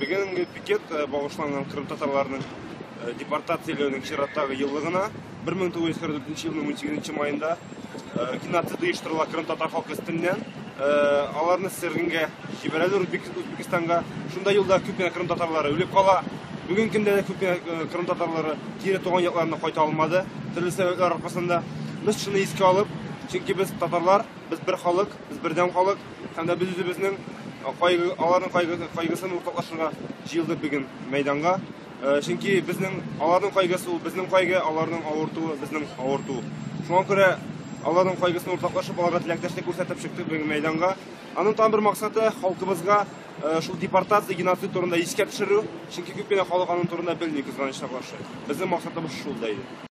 Бүгінгі пикет бағышланған Крым татарларының депортациялауының шираттағы еллығына 1944 жылының 18 майында геноцид ұйыштырыла Крым татар халқы үстінен аларны сергінге жіберелер Өзбекстанға. Шунда елда көппен Крым татарлары өліп қала. Бүгін кімде көппен Крым татарлары кері туған яқларына қайта алмады. Түрлі сәбеплер арқасында біз шыны еске алып, чөнки біз татарлар, біз бір халық, біз бірден халық, һәм дә біз үзебезнең аларның кайгысын уртаклашырга җыелдык бүген мәйданга. Чөнки безнең аларның кайгысы ул безнең кайгы, аларның авыртуы безнең авырту. Шуңа күрә аларның кайгысын уртаклашып, аларга теләктәшлек күрсәтеп чыктык бүген мәйданга. Аның тагын бер максаты халкыбызга шул депортация, геноцид турында искә төшерү. Чөнки күпкенә халык аның турында белми, кызганычка каршы. Безнең максатыбыз шул да иде.